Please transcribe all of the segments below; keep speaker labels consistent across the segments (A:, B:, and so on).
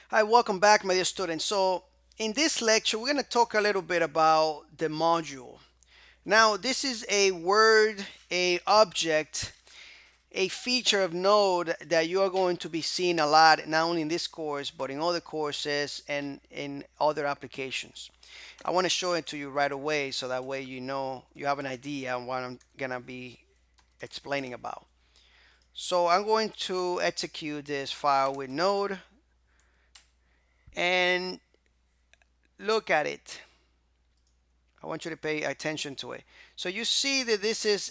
A: Hi, welcome back, my dear students. So, in this lecture, we're going to talk a little bit about the module. Now, this is a word, a object, a feature of Node that you are going to be seeing a lot, not only in this course, but in other courses and in other applications. I want to show it to you right away so that way you know, you have an idea on what I'm going to be explaining about. So, I'm going to execute this file with Node and look at it. I want you to pay attention to it. So you see that this is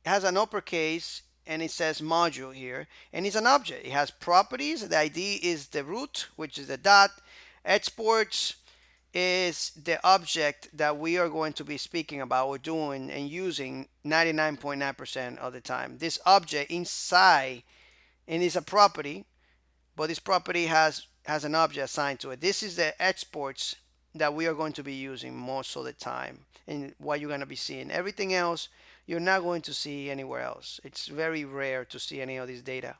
A: has an uppercase and it says module here, and it's an object. It has properties. The ID is the root, which is the dot. Exports is the object that we are going to be speaking about or doing and using 99.9% of the time. This object inside, and it's a property, but this property has an object assigned to it. This is the exports that we are going to be using most of the time and what you're going to be seeing. Everything else you're not going to see anywhere else. It's very rare to see any of this data.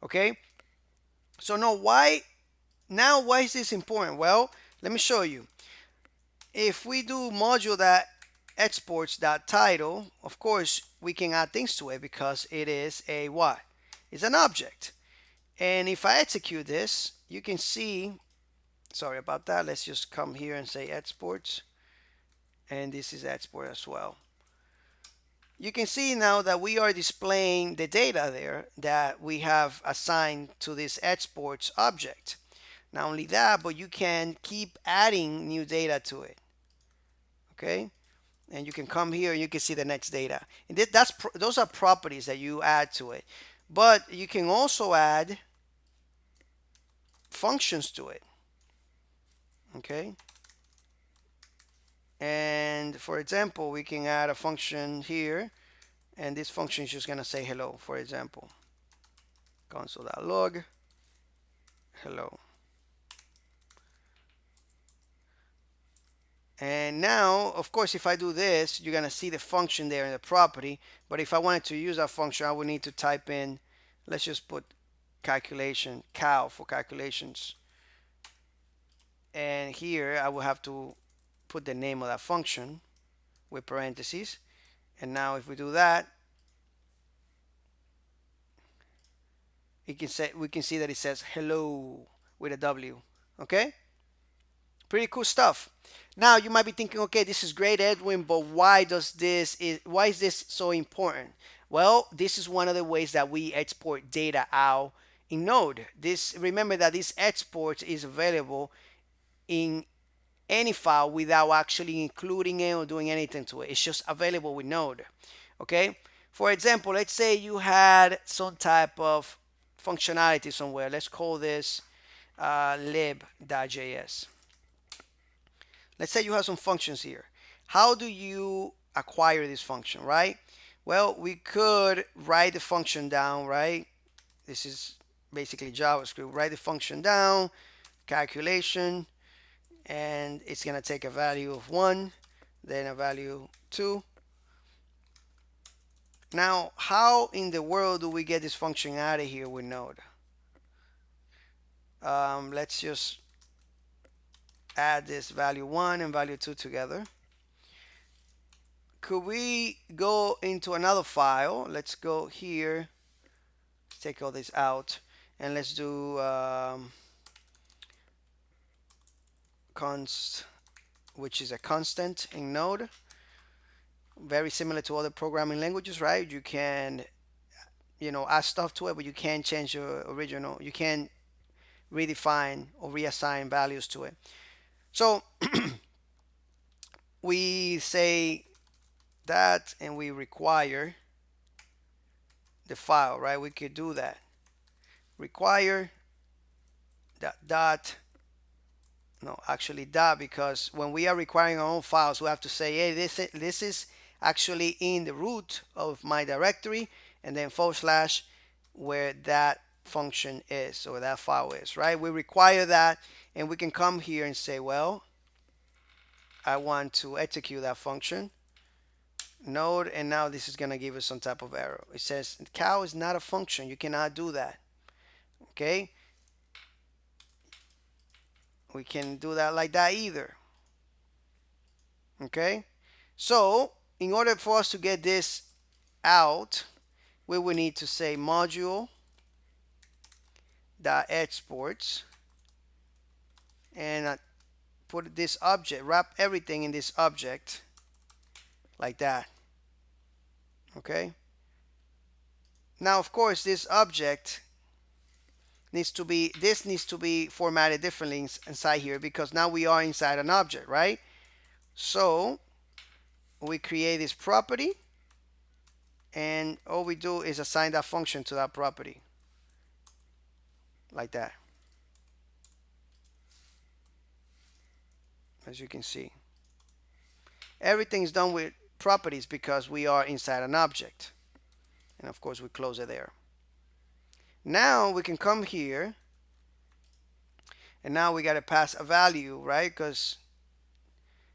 A: Okay, so why is this important? Well, let me show you. If we do module that exports that title, of course we can add things to it because it is a what? It's an object. And if I execute this, you can see, sorry about that, let's just come here and say exports, and this is export as well. You can see now that we are displaying the data there that we have assigned to this exports object. Not only that, but you can keep adding new data to it. Okay, and you can come here and you can see the next data. And those are properties that you add to it. But you can also add functions to it. Okay, and for example, we can add a function here, and this function is just going to say hello. For example, console.log hello. And now, of course, if I do this, you're going to see the function there in the property. But if I wanted to use that function, I would need to type in, let's just put calculation, cal for calculations. And here I will have to put the name of that function with parentheses. And now if we do that, we can see that it says hello with a W. Okay? Pretty cool stuff. Now you might be thinking, okay, this is great, Edwin, but why is this so important? Well, this is one of the ways that we export data out in Node. Remember that this export is available in any file without actually including it or doing anything to it. It's just available with Node. Okay? For example, let's say you had some type of functionality somewhere. Let's call this lib.js. Let's say you have some functions here. How do you acquire this function, right? Well, we could write the function down, right? This is basically JavaScript. Write the function down, calculation, and it's going to take a value of 1, then a value 2. Now, how in the world do we get this function out of here with Node? Let's just add this value 1 and value 2 together. Could we go into another file? Let's go here. Let's take all this out, and let's do const, which is a constant in Node. Very similar to other programming languages, right? You can, add stuff to it, but you can't change your original. You can't redefine or reassign values to it. So we say that, and we require the file, right? We could do that. Require dot no, actually dot, because when we are requiring our own files, we have to say, hey, this is actually in the root of my directory, and then / where that function is or that file is, right? We require that, and we can come here and say, well, I want to execute that function node, and now this is going to give us some type of error. It says cow is not a function. You cannot do that. Okay, We can do that like that either. Okay, so in order for us to get this out, we will need to say module dot exports and put this object, wrap everything in this object like that. Okay, now of course this object needs to be, this needs to be formatted differently inside here, because now we are inside an object, right? So we create this property, and all we do is assign that function to that property like that. As you can see, everything's done with properties because we are inside an object. And of course we close it there. Now we can come here, and now we got to pass a value, right? Because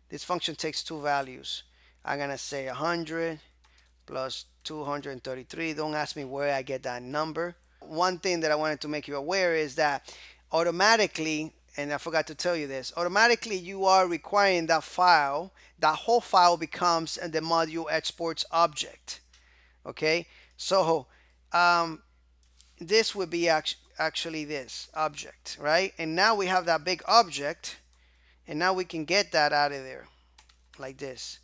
A: this function takes two values. I'm gonna say 100 plus 233. Don't ask me where I get that number. One thing that I wanted to make you aware is that automatically, and I forgot to tell you this, automatically you are requiring that file, that whole file becomes the module exports object. Okay, so this would be actually this object, right? And now we have that big object, and now we can get that out of there like this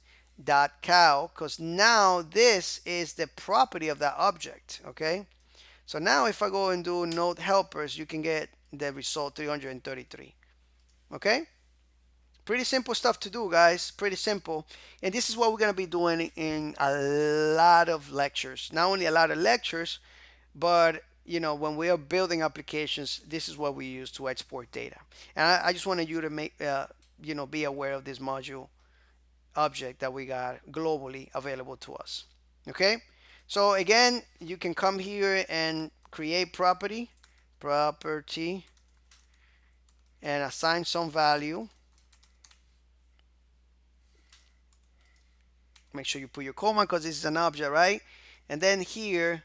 A: dot cow, because now this is the property of that object. Okay, so now if I go and do node helpers, you can get the result 333. Okay, pretty simple stuff to do, guys. Pretty simple. And this is what we're going to be doing in a lot of lectures. Not only a lot of lectures, but you know, when we are building applications, this is what we use to export data. And I just wanted you to make you know, be aware of this module object that we got globally available to us. Okay, so again, you can come here and create property and assign some value. Make sure you put your comma because this is an object, right? And then here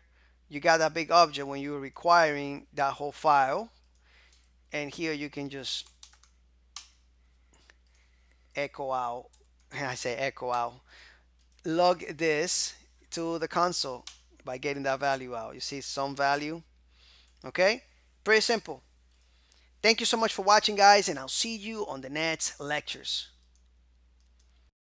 A: you got that big object when you're requiring that whole file, and here you can just echo out. I say echo out, log this to the console by getting that value out. You see some value. Okay, pretty simple. Thank you so much for watching, guys, and I'll see you on the next lectures.